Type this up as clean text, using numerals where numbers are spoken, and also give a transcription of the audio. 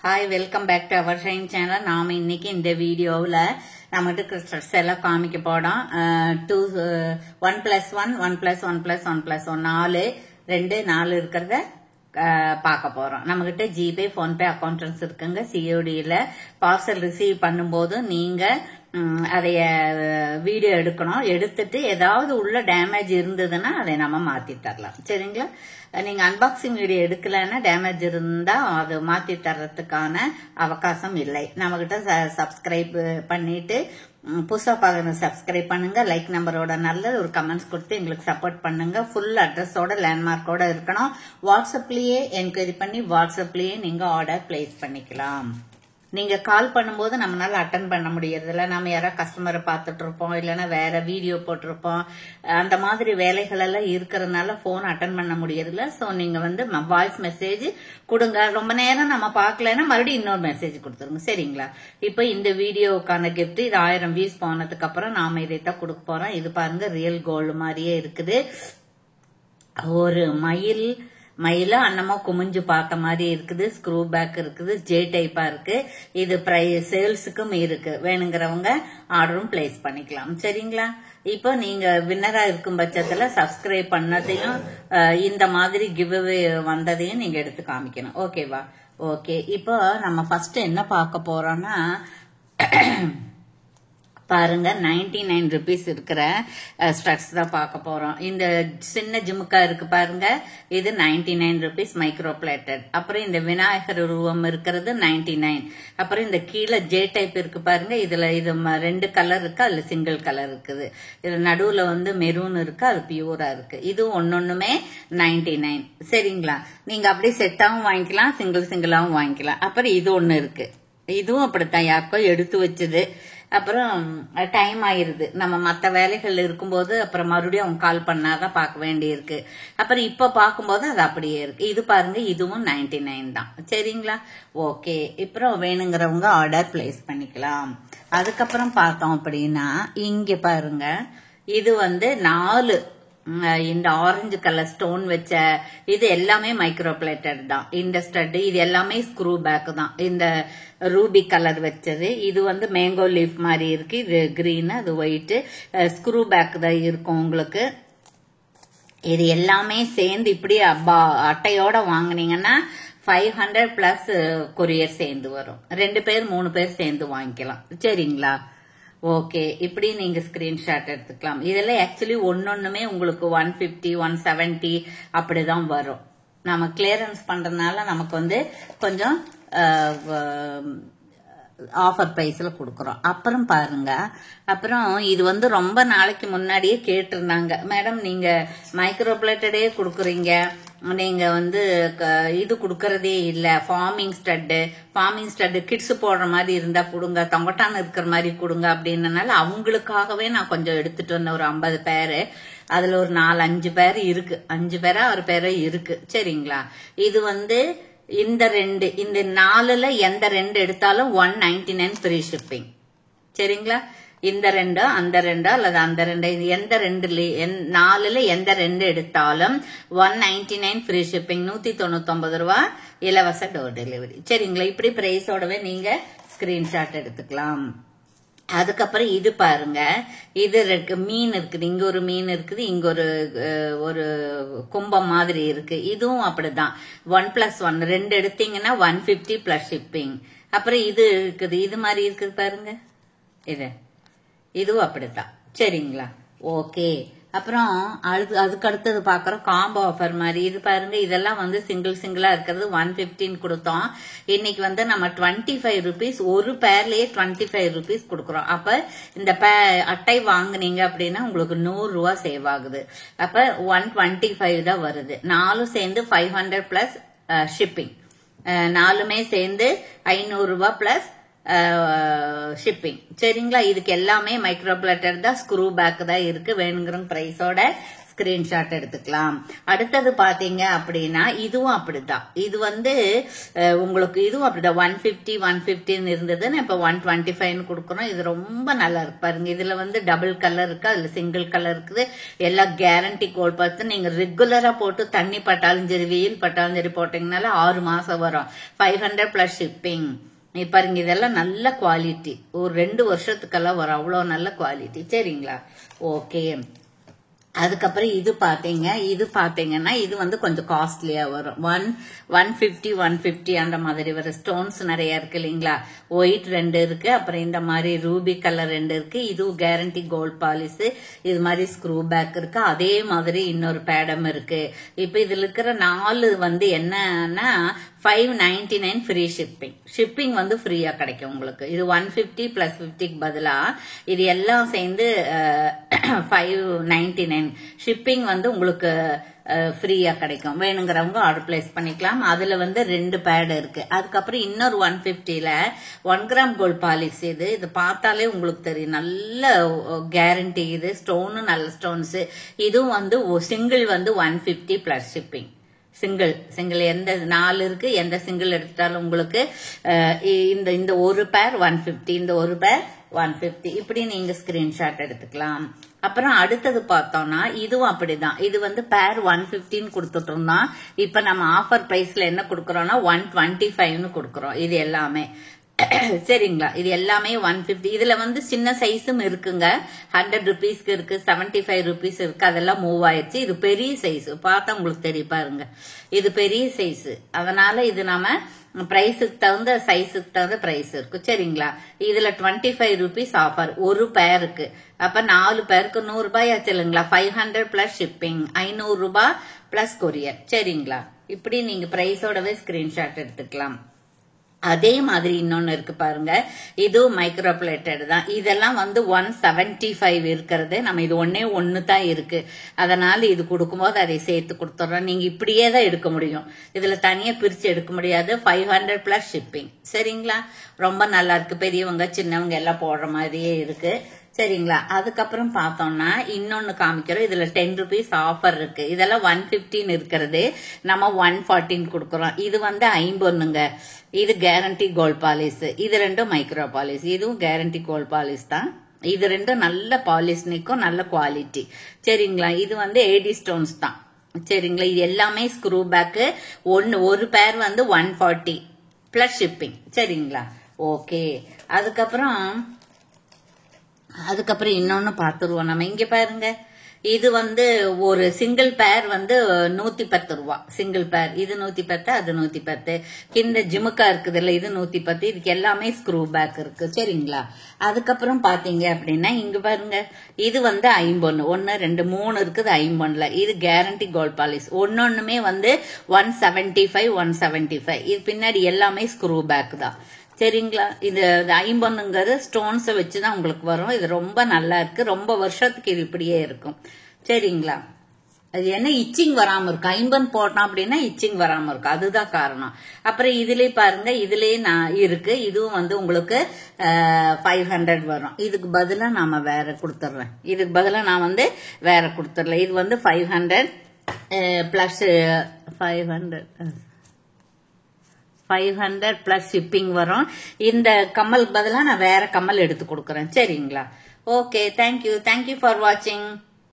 Hi, welcome back to our Shine channel. நாம இன்னைக்கு இந்த வீடியோவில் நம்மகிட்ட ஸ்ட்ரெஸ் எல்லாம் காமிக்க போறோம். 1+1 1+1+1+1 4 இருக்கிறத பார்க்க போறோம். நம்மகிட்ட ஜிபே போன்பே அக்கௌண்ட்ஸ் இருக்குங்க. சிஓடியில் பார்சல் ரிசீவ் பண்ணும்போது நீங்க அதைய வீடியோ எடுக்கணும். எடுத்துட்டு ஏதாவது உள்ள டேமேஜ் இருந்ததுன்னா அதை நம்ம மாத்தி தரலாம். சரிங்களா? நீங்க அன்பாக்சிங் வீடியோ எடுக்கலன்னா டேமேஜ் இருந்தா அது மாத்தி தர்றதுக்கான அவகாசம் இல்லை. நம்ம கிட்ட சப்ஸ்கிரைப் பண்ணிட்டு புதுசா பாருங்க, சப்ஸ்கிரைப் பண்ணுங்க, லைக் நம்பரோட நல்ல ஒரு கமெண்ட்ஸ் கொடுத்து எங்களுக்கு சப்போர்ட் பண்ணுங்க. ஃபுல் அட்ரஸோட லேண்ட்மார்க்கோட இருக்கணும். வாட்ஸ்அப்லயே என்கொயரி பண்ணி வாட்ஸ்அப்லயே நீங்க ஆர்டர் பிளேஸ் பண்ணிக்கலாம். நீங்க கால் பண்ணும்போது நம்மளால அட்டன் பண்ண முடியறதில்ல. நம்ம யாராவது கஸ்டமரை பார்த்துட்டு இருப்போம், இல்லைன்னா வேற வீடியோ போட்டிருப்போம். அந்த மாதிரி வேலைகள் எல்லாம் இருக்கிறதுனால போன் அட்டன் பண்ண முடியறதில்ல. சோ நீங்க வாய்ஸ் மெசேஜ் கொடுங்க. ரொம்ப நேரம் நம்ம பார்க்கலன்னா மறுபடியும் இன்னொரு மெசேஜ் கொடுத்துருங்க. சரிங்களா? இப்ப இந்த வீடியோக்கான கிஃப்ட் இது 1000 வியூஸ் போனதுக்கு அப்புறம் நாம இதைத்தான் கொடுக்க போறோம். இது பாருங்க, ரியல் கோல்டு மாதிரியே இருக்குது. ஒரு மயில அன்னமோ குமிஞ்சு பார்த்த மாதிரி இருக்குது. ஸ்க்ரூ பேக் இருக்குது. ஜே டைப்பா இருக்கு. இது சேல்ஸுக்கும் இருக்கு. வேணுங்கிறவங்க ஆர்டரும் பிளேஸ் பண்ணிக்கலாம். சரிங்களா? இப்போ நீங்க வின்னரா இருக்கும் பட்சத்துல சப்ஸ்கிரைப் பண்ணதையும் இந்த மாதிரி கிவ் அவே வந்ததையும் நீங்க எடுத்து காமிக்கணும். ஓகேவா? ஓகே. இப்போ நம்ம ஃபர்ஸ்ட் என்ன பார்க்க போறோம்னா, பாருங்க 99 rupees இருக்கிற ஸ்ட்ரக்ஸ் தான் பார்க்க போறோம். இந்த சின்ன ஜிமுக்கா இருக்கு பாருங்க, இது 99 rupees மைக்ரோ பிளேட்டட். அப்புறம் இந்த விநாயகர் உருவம் இருக்கிறது 99. அப்புறம் இந்த கீழே ஜே டைப் இருக்கு பாருங்க, இதுல இது 2 கலர் இருக்கு, அதுல சிங்கிள் கலர் இருக்குது. இதுல நடுவுல மெரூன் இருக்கு, அது பியூரா இருக்கு. இது ஒன்னொன்னுமே 99. சரிங்களா? நீங்க அப்படியே செட்டாவும் வாங்கிக்கலாம், சிங்கிளாவும் வாங்கிக்கலாம். அப்புறம் இது ஒண்ணு இருக்கு, இதுவும் அப்படித்தான் யாருக்கோ எடுத்து வச்சது. அப்புறம் டைம் ஆயிருது, நம்ம மற்ற வேலைகள் இருக்கும்போது அப்புறம் மறுபடியும் அவங்க கால் பண்ணாதான் பார்க்க வேண்டி இருக்கு. அப்புறம் இப்ப பார்க்கும்போது அது அப்படியே இருக்கு. இது பாருங்க, இதுவும் 99 தான். சரிங்களா? ஓகே. அப்புறம் வேணுங்கிறவங்க ஆர்டர் பிளேஸ் பண்ணிக்கலாம். அதுக்கப்புறம் பார்த்தோம் அப்படின்னா இங்க பாருங்க, இது 4 இந்த ஆரஞ்சு கலர் ஸ்டோன் வச்ச இது எல்லாமே மைக்ரோ பிளேட்டட் தான். இந்த ஸ்டட் இது எல்லாமே ஸ்க்ரூ பேக் தான். இந்த ரூபி கலர் வச்சது இது மேங்கோ லீஃப் மாதிரி இருக்கு. இது கிரீன், அது ஒயிட். ஸ்க்ரூ பேக் தான் இருக்கும் உங்களுக்கு. இது எல்லாமே சேர்ந்து இப்படி அட்டையோட வாங்கினீங்கன்னா 500 பிளஸ் கொரியர் சேர்ந்து வரும். 2 பேர் 3 பேர் சேர்ந்து வாங்கிக்கலாம். சரிங்களா? ஓகே. இப்படி நீங்க ஸ்கிரீன்ஷாட் எடுத்துக்கலாம். இதெல்லாம் ஆக்சுவலி ஒன்னொன்னுமே உங்களுக்கு 150 170 அப்படிதான் வரும். நம்ம கிளியரன்ஸ் பண்றதுனால நமக்கு கொஞ்சம் ஆஃபர் பிரைஸ்ல கொடுக்கறோம். அப்புறம் பாருங்க, அப்புறம் இது ரொம்ப நாளைக்கு முன்னாடியே கேட்டிருந்தாங்க, மேடம் நீங்க மைக்ரோ பிளேட்டடே கொடுக்குறீங்க, நீங்க இது கொடுக்கறதே இல்ல, ஃபார்மிங் ஸ்டட் கிட்ஸ் போடுற மாதிரி இருந்தா கொடுங்க, தொங்கட்டான் இருக்கிற மாதிரி கொடுங்க அப்படின்னனால அவங்களுக்காகவே நான் கொஞ்சம் எடுத்துட்டு வந்தேன். ஒரு 50 பேரு, அதுல ஒரு 4-5 பேர் இருக்கு, 5 பேரா 6 பேரா இருக்கு. சரிங்களா? இது இந்த 2 இந்த 4ல எந்த 2 எடுத்தாலும் 199 ஃப்ரீ ஷிப்பிங். சரிங்களா? இந்த 2 அந்த 2 அல்லது அந்த 2 எந்த 4ல எந்த 2 எடுத்தாலும் 199 ஃப்ரீ ஷிப்பிங், 199 ரூபாய் இலவச டோர் டெலிவரி. சரிங்களா? இப்படி பிரைஸோடவே நீங்க ஸ்கிரீன்ஷாட் எடுத்துக்கலாம். அதுக்கப்புறம் இது பாருங்க, இது மீன் இருக்குது, இங்க ஒரு மீன் இருக்குது, இங்க ஒரு கும்பம் மாதிரி இருக்கு. இதுவும் அப்படிதான் 1+1 2 எடுத்தீங்கன்னா 150 பிளஸ் ஷிப்பிங். அப்புறம் இது இருக்குது, இது மாதிரி இருக்குது பாருங்க, இதுவும் அப்படித்தான். சரிங்களா? ஓகே. அப்புறம் அதுக்கு அடுத்தது பாக்குறோம் காம்போ ஆஃபர் மாதிரி. இது பாருங்க, இதெல்லாம் சிங்கிளா இருக்கிறது 115 கொடுத்தோம். இன்னைக்கு நம்ம 25 rupees ஒரு பேர்லயே 25 rupees கொடுக்கறோம். அப்ப இந்த அட்டை வாங்குனீங்க அப்படின்னா உங்களுக்கு 100 ரூபாய் சேவ் ஆகுது. அப்ப 125 தான் வருது. 4 சேர்ந்து 500 பிளஸ் ஷிப்பிங், 4மே சேர்ந்து 500 ரூபாய் பிளஸ் ஷிப்பிங். சரிங்களா? இதுக்கு எல்லாமே மைக்ரோ பிளேட்டர் தான், ஸ்க்ரூ பேக் தான் இருக்கு. வேணுங்கிற பிரைஸோட ஸ்கிரீன்ஷாட் எடுத்துக்கலாம். அடுத்தது பாத்தீங்க அப்படின்னா இதுவும் அப்படிதான். இது வந்து உங்களுக்கு இதுவும் அப்படிதான் 150 150 இருந்ததுன்னு இப்ப 125 கொடுக்கறோம். இது ரொம்ப நல்லா இருக்கு பாருங்க. இதுல வந்து டபுள் கலர் இருக்கு, அதுல சிங்கிள் கலர் இருக்குது. எல்லாம் கேரண்டி கோல்ட் பார்த்து நீங்க ரெகுலரா போட்டு தண்ணி பட்டாலும் சரி வெயில் பட்டாலும் சரி போட்டீங்கனால 6 மாசம் வரும். 500 பிளஸ் ஷிப்பிங். பாருங்க இதெல்லாம் நல்ல குவாலிட்டி, ஒரு 2 வருஷத்துக்கெல்லாம் வரும், அவ்வளவு நல்ல குவாலிட்டி. சரிங்களா? ஓகே. அதுக்கப்புறம் இது பாத்தீங்கன்னா இது வந்து கொஞ்சம் காஸ்ட்லியா வரும். 150 150 அந்த மாதிரி வரும். ஸ்டோன்ஸ் நிறைய இருக்கு இல்லைங்களா? ஒயிட் 2 இருக்கு, அப்புறம் இந்த மாதிரி ரூபி கலர் 2 இருக்கு. இதுவும் கேரண்டி கோல்ட் பாலிஷ். இது மாதிரி ஸ்க்ரூ பேக் இருக்கு. அதே மாதிரி இன்னொரு பேடம் இருக்கு. இப்ப இதுல இருக்கிற 4 வந்து என்னன்னா 599 ஃப்ரீ ஷிப்பிங். ஷிப்பிங் வந்து ஃப்ரீயா கிடைக்கும் உங்களுக்கு. இது 150 பிளஸ் 50க்கு பதிலா இது எல்லாம் சேர்ந்து 599. ஷிப்பிங் வந்து உங்களுக்கு ஃப்ரீயா கிடைக்கும். வேணுங்கிறவங்க ஆர்டர் பிளேஸ் பண்ணிக்கலாம். அதுல வந்து 2 பேட் இருக்கு. அதுக்கப்புறம் இன்னொரு 150ல 1 கிராம் கோல்ட் பாலிஷ். இது பார்த்தாலே உங்களுக்கு தெரியும், நல்ல கேரண்டி. இது ஸ்டோனு நல்ல ஸ்டோன்ஸ். இதுவும் வந்து சிங்கிள் வந்து 150 பிளஸ் ஷிப்பிங். சிங்கிள் எந்த 4 இருக்கு, எந்த சிங்கிள் எடுத்துட்டாலும் உங்களுக்கு இந்த ஒரு பேர் 150, இந்த ஒரு பேர் 150. இப்படி நீங்க ஸ்கிரீன்ஷாட் எடுத்துக்கலாம். அப்புறம் அடுத்தது பார்த்தோம்னா இதுவும் அப்படிதான். இது வந்து பேர் 115 கொடுத்துட்டு இருந்தோம். இப்ப நம்ம ஆஃபர் பிரைஸ்ல என்ன கொடுக்கறோம்னா 125 கொடுக்கறோம். இது எல்லாமே சரிங்களா? இது எல்லாமே 150. இதுல வந்து சின்ன சைஸும் இருக்குங்க. 100 ருபீஸ்க்கு இருக்கு, 75 ருபீஸ் இருக்கு. அதெல்லாம் மூவ் ஆயிடுச்சு. இது பெரிய சைஸ், பார்த்தா உங்களுக்கு தெரியும் பாருங்க. இது பெரிய சைஸ். அதனால இது நம்ம பிரைஸுக்கு தகுந்த சைஸுக்கு தகுந்த பிரைஸ் இருக்கு. சரிங்களா? இதுல 25 ருபீஸ் ஆஃபர் ஒரு பேருக்கு. அப்ப 4 பேருக்கு 100 ரூபாய் ஆச்சு இல்லைங்களா? 500 பிளஸ் ஷிப்பிங், 500 ரூபாய் பிளஸ் கொரியர். சரிங்களா? இப்படி நீங்க பிரைஸோடவே ஸ்கிரீன்ஷாட் எடுத்துக்கலாம். அதே மாதிரி இன்னொன்னு இருக்கு பாருங்க. இதுவும் மைக்ரோ பிளேட்டட் தான். இதெல்லாம் வந்து 175 இருக்கிறது. நம்ம இது ஒண்ணு தான் இருக்கு. அதனால இது கொடுக்கும்போது அதை சேர்த்து கொடுத்துறோம். நீங்க இப்படியே தான் எடுக்க முடியும். இதுல தனியா பிரிச்சு எடுக்க முடியாது. 500 பிளஸ் ஷிப்பிங். சரிங்களா? ரொம்ப நல்லா இருக்கு. பெரியவங்க சின்னவங்க எல்லாம் போடுற மாதிரியே இருக்கு. சரிங்களா? அதுக்கப்புறம் பார்த்தோம்னா இன்னொன்னு காமிக்கிறோம். இதுல 10 ருபீஸ் ஆஃபர் இருக்கு. இதெல்லாம் 115 இருக்கிறது, நம்ம 114 கொடுக்கறோம். இது வந்து 51ங்க. இது கேரண்டி கோல்ட் பாலிஷ். இது 2 மைக்ரோ பாலிஷ். இதுவும் கேரண்டி கோல்ட் பாலிஷ் தான். இது 2 நல்ல பாலிஷ் நிக்கும், நல்ல குவாலிட்டி. சரிங்களா? இது வந்து ஏடி ஸ்டோன்ஸ் தான். சரிங்களா? இது எல்லாமே ஸ்க்ரூ பேக். ஒரு பேர் வந்து 140 பிளஸ் ஷிப்பிங். சரிங்களா? ஓகே. அதுக்கப்புறம் இன்னொன்னு பாத்துருவோம் நம்ம. இங்க பாருங்க, இது வந்து ஒரு சிங்கிள் பேர் வந்து 110 ரூபா. சிங்கிள் பேர் இது 110, அது 110. இந்த ஜிமுக்கா இருக்குது இல்ல, இது 110. இதுக்கு எல்லாமே ஸ்க்ரூ பேக் இருக்கு. சரிங்களா? அதுக்கப்புறம் பாத்தீங்க அப்படின்னா இங்க பாருங்க, இது வந்து 51, 1 2 3 இருக்குது 51ல. இது கேரண்டி கோல்ட் பாலிஷ். ஒன்னொன்னுமே வந்து 175 175. இது பின்னாடி எல்லாமே ஸ்க்ரூ பேக் தான். சரிங்களா? இது 51ங்கிறது ஸ்டோன்ஸ் வச்சுதான் உங்களுக்கு வரும். இது ரொம்ப நல்லா இருக்கு. ரொம்ப வருஷத்துக்கு இது இப்படியே இருக்கும். சரிங்களா? அது என்ன இச்சிங் வராம இருக்கு. 50 போட்டோம் அப்படின்னா இச்சிங் வராம இருக்கு, அதுதான் காரணம். அப்புறம் இதுலயே பாருங்க, இதுலயே நான் இருக்கு. இதுவும் வந்து உங்களுக்கு 500 வரும். இதுக்கு பதிலா நாம வேற கொடுத்துட்றேன். இதுக்கு பதிலா நான் வந்து வேற கொடுத்துடல. இது வந்து 500 பிளஸ் 500 பிளஸ் ஷிப்பிங் வரும். இந்த கம்மல் பதிலா நான் வேற கம்மல் எடுத்து கொடுக்கறேன். சரிங்களா? ஓகே, தேங்க்யூ ஃபார் வாட்சிங்.